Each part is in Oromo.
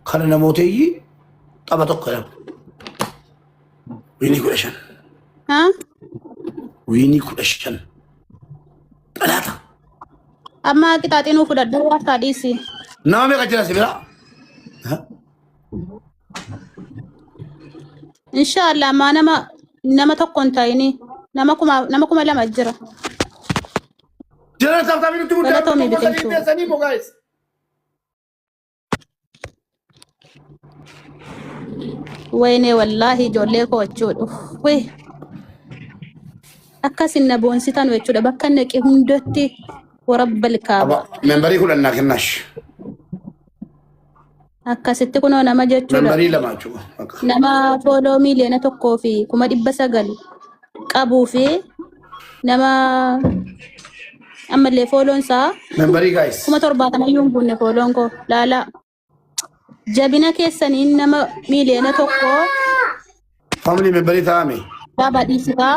Kana namootayyi tapha tokko jedhamu. Wiinii 15. Wiinii 15. Dhalaata. Amma qixaaxinuu fudhadhuu harkaa dhiisi. Nama meeqa jira si bira? Inshallah amma nama tokko hin taa'ini. Nama kuma lama jira. Jira sabtabii nutti muddaa guys. Wayne wallahi ijoollee koo jechuudha. Wey akkasin na boonsitan jechuudha. Bakka naqee hundatti warabbal kaaba. Membarii kudhannaa kennash. Akkasitti kunoo nama jechuudha. Membarii lama jechuudha. Nama fooloo miliyoona 1,900 qabuu fi nama ammallee fooloon isaa membarii guys 70 iyyuu hin bunne fooloon koo laala. Jabina keessaniin nama miliyoona 1 family membarii taa'ame. Baba dhiisitaa.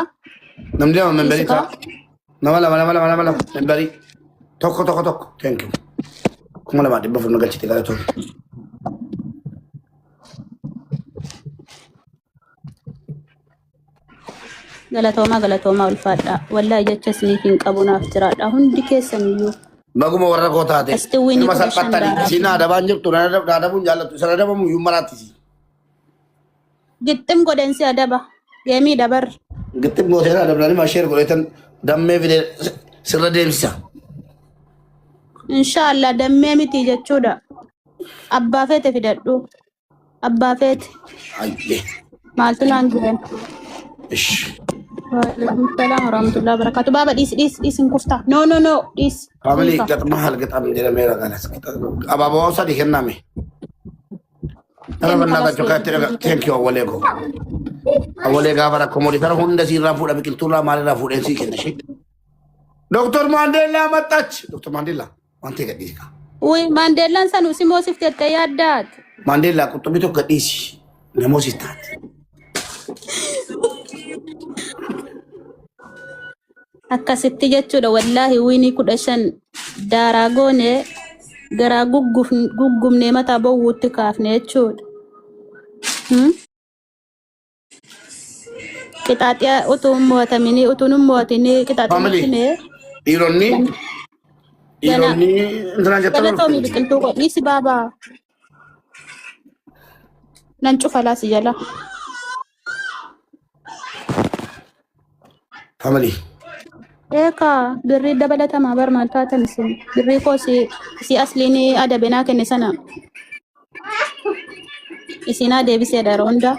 Namni lama membarii ta'a. Nama lama membarii. Tokko. Thank you. Kuma lama dhibba furna galchite gara tolu. Galatoomaa ulfaadha. Wallahi jecha isiniitiin qabu naaf jiraadha. Hundi keessaniyyuu. Baguma warra koo taate. Nama salphattanii isin adabaan jirtu adabuun jaallatu isa adabamu iyyuu marattisi. Gixxim godhensi adaba. Geemii dabar. Gixxim gooteen adabnanii maasheer godhetan dammee fide sirra deemsisa. Inshallah dammee miti jechuudha. Abbaa feete fidadhu. Abbaa feete. Ayyee. Maaltu naan jiran? Ish. Waalaikumsalam warahmatullahi wabarakatuh. Baba dis in kufta. No. Dis. Family mahal gatam jira mera ganas. Ababa wasa di kenname. Tara banna joka thank you awalego. Awalega bara komodi tara hunda sirra fuda bikiltura malira fuda si kenna shi. Dr. Mandela matach. Dr. Mandela. Wante gadika. Uy, Mandela sanu simosif tete yadat. Mandela kutubito gadisi. Nemosistat. Akkasitti jechuudha wallahi wiinii 15 daaraa goone garaa guggumnee mataa bowwuutti kaafne jechuudha. Qixaaxiya utuu mo'atamini utuu nun mo'atini qixaaximne dhiironni intanaan jettan galatoomi biqiltuu godhiisi baabaa nan cufa laasi jala. Family. Eka birrii dabalatamaa bar maal taatan isin birrii koo si asliini adabenaa kenne sana isinaa deebisee dara hunda.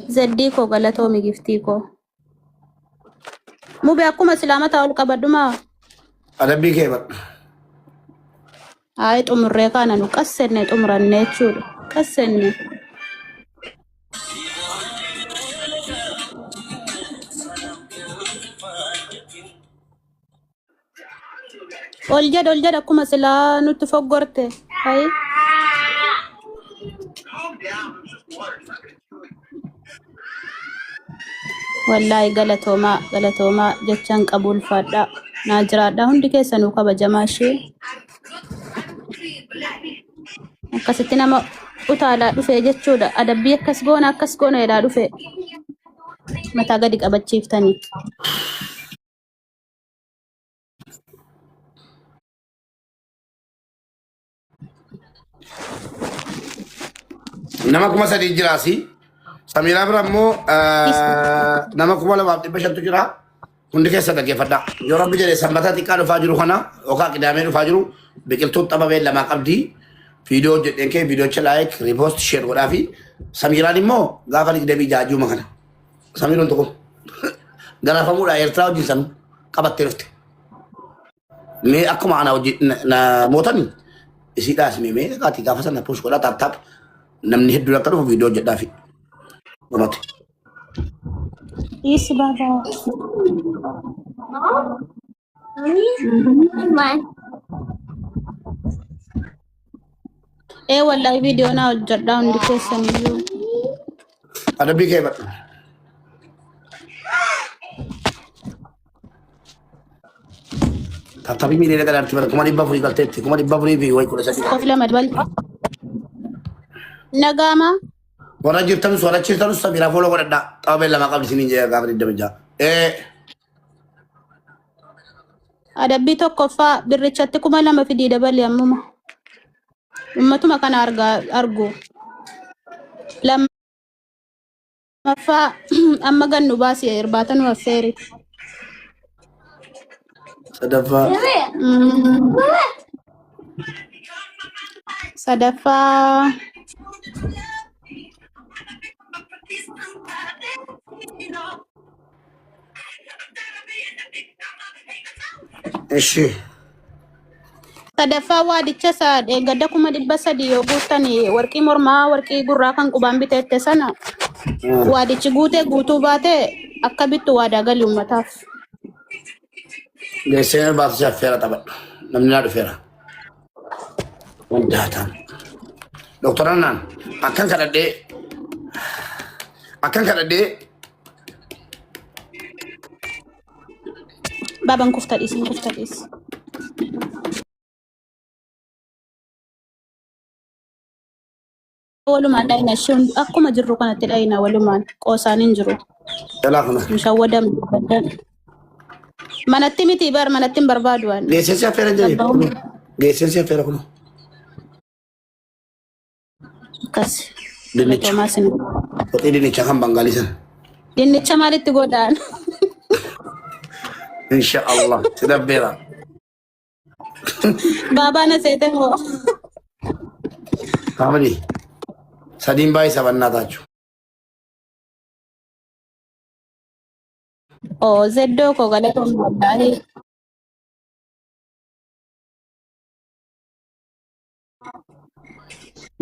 Zeddii koo galatoomi giftii koo mube akkuma islaamataa ol qabadhumaa Adabbii kee badhu. Hayi xumurree kaana nu qassenne xumuranne jechuudha qassenne. Ol jedha akkuma silaa nutti foggorte. Hayi. Wallahi galatoomaa jechaan qabu ulfaadha. Naa jiraadha hundi keessanuu kabajamaa ishee. Akkasitti nama utaalaa dhufe jechuudha. Adabbii akkas goona jedhaa dhufe. Mataa gadi qabachiiftanii. Nama kuma sadii jiraasi. Samiraa bira immoo nama kuma lamaaf dhibba shantu jira. Hundi keessa dhaggeeffadha. Yoo rabbi jedhee sanbataa xiqqaa dhufaa jiru kana yookaan qidaamee dhufaa jiru biqiltuun xababee lamaa qabdi. Viidiyoo jedheen kee viidiyoocha laayik riipoost sheer godhaa fi Samiraan immoo gaafa digdamii jaajuma kana. Samiruun tokko garaafamuudha Eertiraa wajjin san qabattee dhufte. Mee akkuma ana wajjin mootanii isiidhaas mee qaati gaafa sana puush godhaa taap namni hedduun akka dhufu viidiyoo jedhaa fi dhumate. Yes, Baba. Wallahi video na hojjedha hundi keessaniyyuu. Adabbii kee badhu. Tapi miliyan kan arti kuma di bafuri kaltetti kuma di bafuri fi way kula sadi. Kofi lama dabal. Nagama. Warra jirtan suara cirtan Samira follow godha. Tabe lama qabli sinin je gabri dabja. Adabbii tokkoffaa birrichatti kuma lama fidii dabali ammuma. Ummatuma kana argu. Lammaffaa amma gannu baasi irbaata nu affeeri. Sadafa. Sadaffaa Eshi. sadaffaa waadicha saadhe gadda kuma 300 yoo guuttani warqii mormaa warqii gurraa kan qubaan biteette sana waadichi guutuu baate akka bittu waadaa galii ummataaf. Geessee baasii affeera taphadhu. Namni naa dhufeera. Wandaataan. Doktora Naan akkan kadhadhee Baban kuftadhis hin kuftadhis. Walumaan dhayina shun akkuma jirru kanatti dhayina walumaan qoosaan hin jiru. jalaa kana. Mushawwadam. Manatti miti bar manatti hin barbaadu waan. Geessee affeera jedhee. Geessee affeera kun. Akkas. Dinnicha. Toomasin. Qoxii dinnicha kan Bangaalii sana. Dinnicha maalitti godhaan? Inshaallah. Si dabbeera. Baabaan aseete moo? Kaamilii. Sadiin baay'ee sabannaa taachuu. Oo zeddoo koo galatoon wallaahi.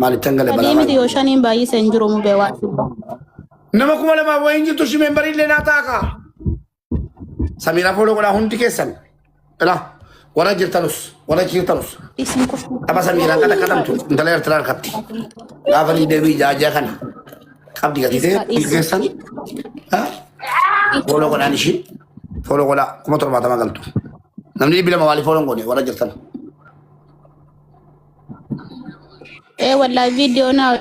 Maalittan galee Adii miti yoo shaniin baay'isa hin jiru mubee waan fidda. Nama kuma lamaa wayin jirtu shi membarii illee naa taaka. Samiraa fooloo godhaa hundi keessan. Ila warra jirtanus. Isin kufu. Apa Samiraa kata katamtu intala Eertiraa harkatti. Gaafa ni deebii jaajaa kana. Qabdi gatitee keessan. Fooloo godhaan ishii. Fooloo godhaa 70 galtu. Namni dhibbi lama waalii fooloon godhe warra jirtan. Wallahi video na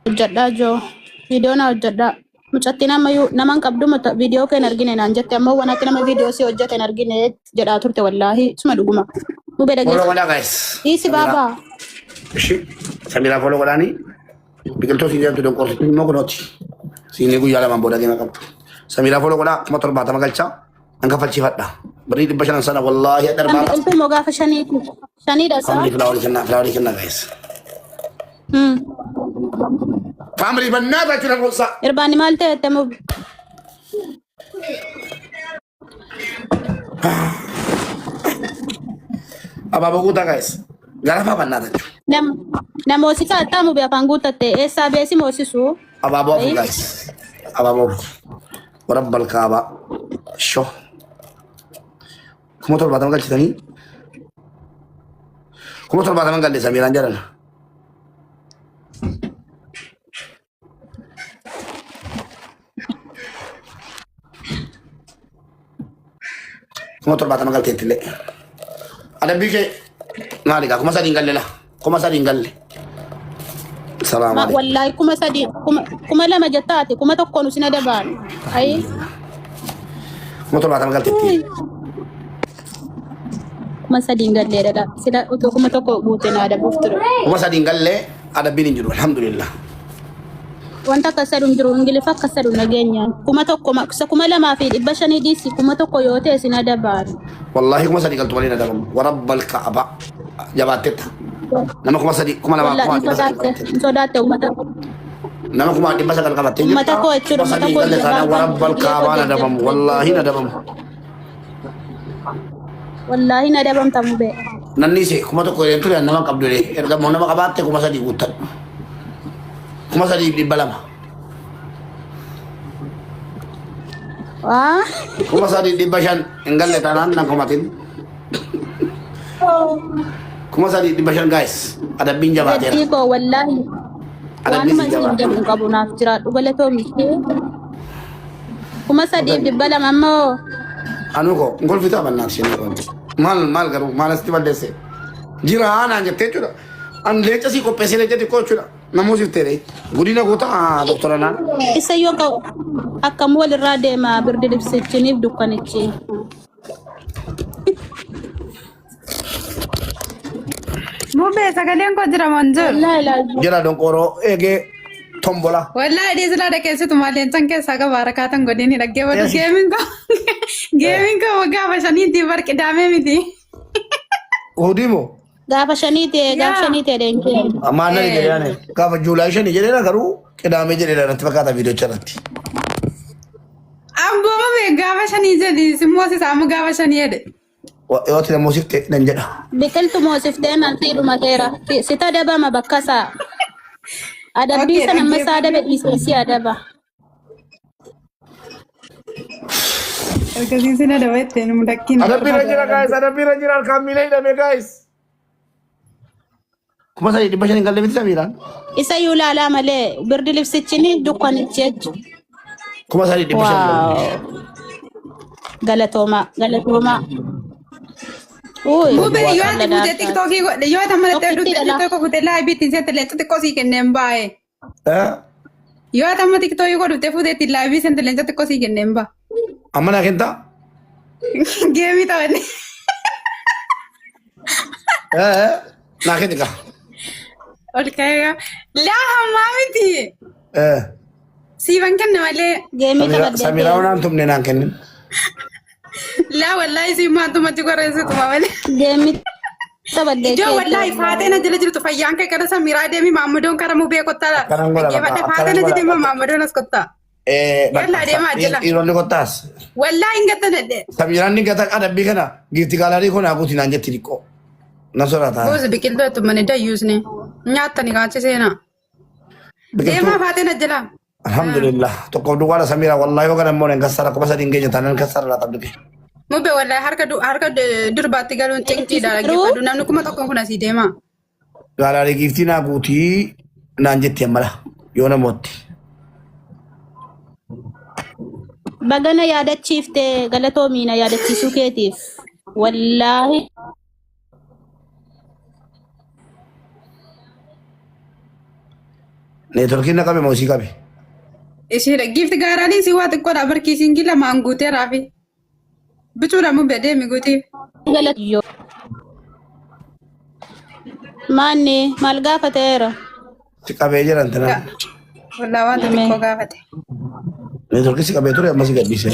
hojjedhaa joo. Video na hojjedhaa. Mucatti naman qabdu video kan argine naan jette ammoo wanatti nama video si hojjete hin argine jedhaa turte wallahi suma dhuguma. Mubee dhageessa. Fooloo godhaa guys. Isi baabaa. Ishii Samiraa fooloo godhaanii biqiltuu siin jedhamtu donqorsituu immoo kunooti. Siinii guyyaa lamaan booda deema qabdu. Samiraa fooloo godhaa 70 galchaa. Angka falchifadha. Beri di sana sana wallahi ada Kan biqiltuu moo gaafa shaniitu. Shaniidha isaa. Family flower kena guys. Family bannata kira rosa. Irbaani maal ta'e moo Apa baguta guys. Garafa bannata. namooti kaa'ataa mubee afaan guuttatte eessaa beesi moosisu. Apa babu guys. Apa babu. Warabbal kaaba. Sho. Kuma torbaatama galchitanii kuma 70 galle Samiraan jedhana. Kuma 70 galteettillee. Adabbii kee maali gaa kuma 3 galle la kuma 3 galle. Salaam alaikum. Wallahi kuma 3 kuma 2 jettaati kuma tokkoon usina dabaan. Ayi. Kuma 70 galteetti. Kuma 3 galleedha. Sila utuu kuma tokko guute na adabuuf ture. Kuma 3 galle adabbiin hin jiru alhamdulillah. Wanta akka saduu hin jiru ingilifa akka saduu nageenyaan. Kuma tokko kuma 2,500 dhiisi kuma tokko yoo ta'e sina dabaan. Wallahi kuma 3 galtu waliin adabamu. Warabbal kaaba jabaattetta. Nama kuma 3 kuma 2 kuma 3 sodaatte ummata. Nama kuma 9 qabattee jirta. Ummata koo jechuudha ummata koo galle kana warabbal kaaba adabamu. Wallahi adabamu. Wallahi na dabamta mubee. Nanni se kuma tokko yeroo ture nama qabdu le erga mo nama qabaatte kuma 3 guuttan. Kuma 3 200. Wah. Kuma 3 200 engalle tanan nang kumatin. Kuma 3 200 guys. Adabbiin jabaateera. Jetti ko wallahi. Adabbiin Waan jabaateera. man jabu qabu naaf jiraadhu galatoo miti. Kuma 3 200 ammoo Anuko golfita banna sini kon. Mal garu malas ti balese. Jira ana jette chura. An lecha si ko pese lecha ti ko chura. Namo si tere. Gudina gota doktora na. Isayyoo akkam walirraa deema birdi libsichiniif dukkanichi. Mube sagaleen koo jira manjur. Wallahi laaju. Jira don koro ege tombola. Wallahi dhiisila dhageessitu maaleen san keessaa gabaa rakkaatan godhini dhaggeeffatu geemiin koo waggaa bashaniitti barqidaamee miti. Odimo. Gaafa shaniite deenkee. Amana ni jere ane. Gaafa July shani jere na garu kidame jere na tafakata video charati. Ambo mube gaafa shanii jedhi simmoos isaamu gaafa shanii jedhe. Yoo tira musifte nan jedha. Biqiltu moosiftee nanti dhumateera. Sita dabama bakka isaa. Adabbii sana amma isaa adabe dhiisee si adaba. Akkasiin adaba ittiin mudakkiin. Adabbiira jira guys, adabbiira jira harkaan hidhame guys. Kuma sadi dhibba shanii galle miti Samiiraan. Isa iyyuu ilaalaa malee birdi libsichini dukkanichi jechuudha. Kuma sadi dhibba shanii. Galatooma. Mube yoo ati fuutee tiktookii godhe yoo ati mallattee dhufte tiktookii fuutee laaybii ittiin seente leenca xiqqoo sii kenneen baay'ee. Yoo ati amma tiktookii godhuttee fuutee ittiin laaybii seente leenca xiqqoo sii kenneen ba'a. Amma naa kentaa? Geemii taphanne. Naa kenni kaa. Ol ka'ee laa hammaa miti. Siifan kenna malee. Geemii taphatee. Samiraa waan tumne naan kennin. Laa wallaahi si maantumatti qorreessituma malee. Geemii taphatee. Ijoo wallaahi faateena jala jirtu fayyaan kee gara Samiraa deemi Maammadoon kara mubee kottaadha. Dhaggeeffadhe faateena jedhee Maammadoon as kottaa. Yalla deemaa jala. Dhiironni kottaas. Wallaahi hin gattanadhe. Samiraan ni gata adabbii kana giifti gaalaarii kun haakuuti naan jetti xiqqoo. Na soraata. Gosa biqiltuu tumane dayyuusne nyaattani kaachi seenaa. Deemaa faateena jala. Alhamdulillah. Tokko duwwaadha Samiraa wallaahi yoo kana immoo nan kassara kuma sadii hin geenye taanaan kassara laa tabdike. Mube wallaahi harka durbaatti galuun cinciidha dhaggeeffadhu namni kuma tokkoon kun asii deemaa. Gaalaarii giiftii naa guutii naan jetti ammala yoo namootti. Bagana yaadachiiftee galatoomiina yaadachiisuu keetiif. Wallaahi. Neetworkiin na qabe moo sii qabe? Ishiidha giifti gaaraanii si waa xiqqoodha barkiisiin gila maan guutee raafi. Bicuudha mube deemi guutii. Galatiyyo. Maanni maal gaafateera? Si qabee jiran tanaan. Wallaa wanta xiqqoo gaafate. Neetworkii si qabee ture amma si gadhiise.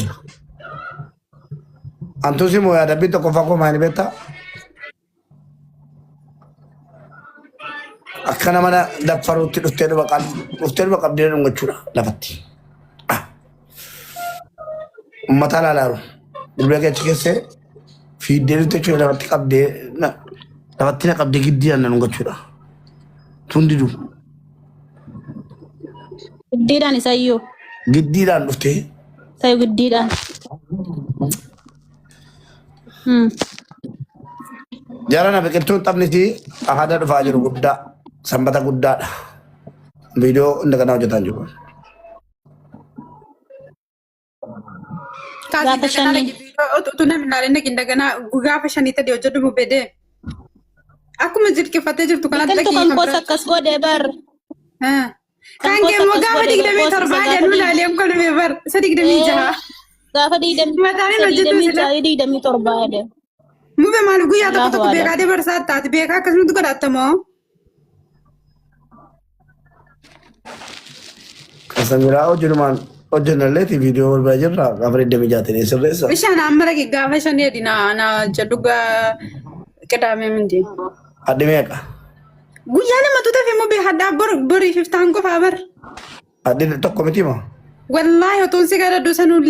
Antuusi moo yaadabbii tokko fakkoo maani beektaa? Akkana mana daffaruutti dhuftee dhufa qabdee dhungachuudha lafatti. Uummataa laalaaru. Durbee keessa keessee fiiddee dhuftee jechuudha lafatti qabdee lafatti na qabdee giddiidhaan na dhungachuudha. Tundidu. Giddiidhaan isayyuu. Giddiidhaan dhuftee. Isayyuu giddiidhaan. Jaarana biqiltuun taphni aadaa dhufaa jiru guddaa. Sanbata guddaadha. Viidiyoo hunda kana hojjetaa jiru. Gaafa shanii. Utuu namni ilaalee indagana gaafa shanii ta'e hojjetu mubedee. Akkuma jirkifatee jirtu kanatti Biqiltuu kan koos akkas godhee bar. Kan kee immoo gaafa 27 jedhu ilaalee kolmee bar 26. Gaafa 27 Mube maal guyyaa tokko tokko beekaa dabarsaa taate beekaa akkasumas godhatamoo. Samiraa hojiinumaan hojjennalleeti viidiyoo wal jirra gaafa 27 sirreessa. Bishaan amma gaafa shanii edina na jedhugaa qidaamee mindi. Addi meeqa? Guyyaa lama tuuta fi mube haddaa borii 50 qofaa bar. Addi tokko miti moo? Wallahi otoon si gara dusanuu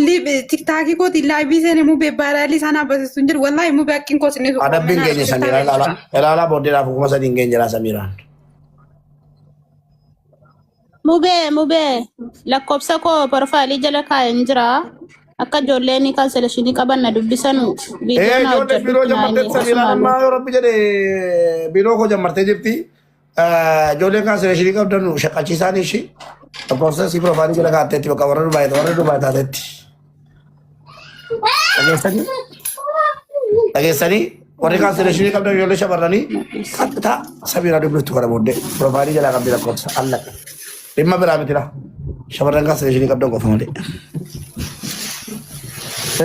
tiktaakii kooti laayibii seenee mube baaraalii sana basiisuun jiru wallahi mube akkin koosine. Adabbiin keenya Samiraa ilaalaa booddeedhaaf kuma sadii hin geenye jira Samiraan. Mubee lakkoofsa koo porofaalii jala kaa'een jira. Akka ijoolleen kaanselashinii qaban na dubbisanu. Ijoolleen biroo jammartee Samiraan ammaa yoo rabbi jedhee biroo koo jammartee jirti. Ijoolleen kaanselashinii qabdan shaqachiisaan ishii. Lakkoofsa si porofaalii jala kaa'atteetti bakka warra Dubaayii taatetti. Dhageessanii warri kaansileeshinii qabdan ijoollee shamarranii qaxxitaa Samiraa dubbiftu kana booddee piroofaayilii jalaa qabdi lakkoofsa allaqa. Dhimma biraa mitira. Shamarran kaansileeshinii qabdan qofa malee.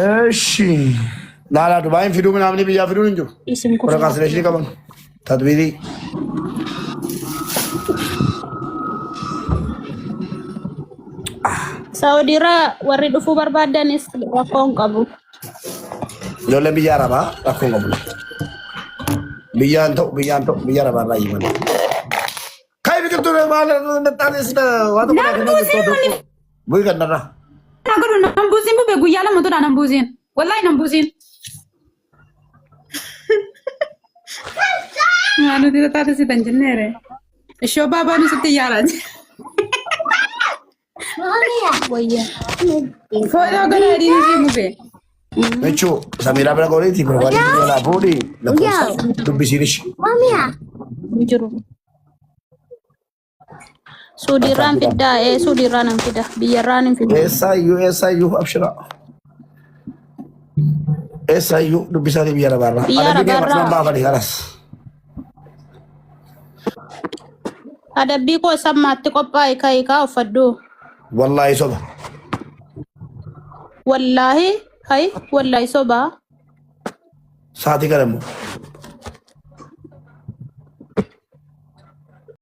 Eeshi. Laalaa Dubaayin fiduu namni biyyaa fiduun hin jiru. Warra kaansileeshinii qaban. Tadbiirii. Saudiirraa warri dhufuu barbaadanis rakkoon qabu. Ijoollee biyya Arabaa rakkoon qabu. Biyyaan ta'u biyya Arabaa irraa himan. Kai biqiltuu maal taatesina waan tokko kan bu'i kannarra. Nagadu nambuusin bube guyyaa lama tuudha nambuusin. Wallahi nambuusin. Maanuti taatesitan jenneere. Ishoo baabaa nusitti yaalaati. Foto gara adiin si bube. Mechu Samiraa bira goreeti piroofaayilii jalaa fuudhii lakkoofsa dubbisiirishi. Jiru. Suudiirraan fiddaa suudiirraan hin fida biyyarraan hin fida. Eessaayyuu abshira. Eessaayyuu dubbisaanii biyya Arabaarraa. Biyya Arabaarraa. Baafanii kanas. Adabbii koo sammaatti qophaa'e kaayikaa uffaddu. Wallaahi soba. Wallaahi soba. Saatii kana immoo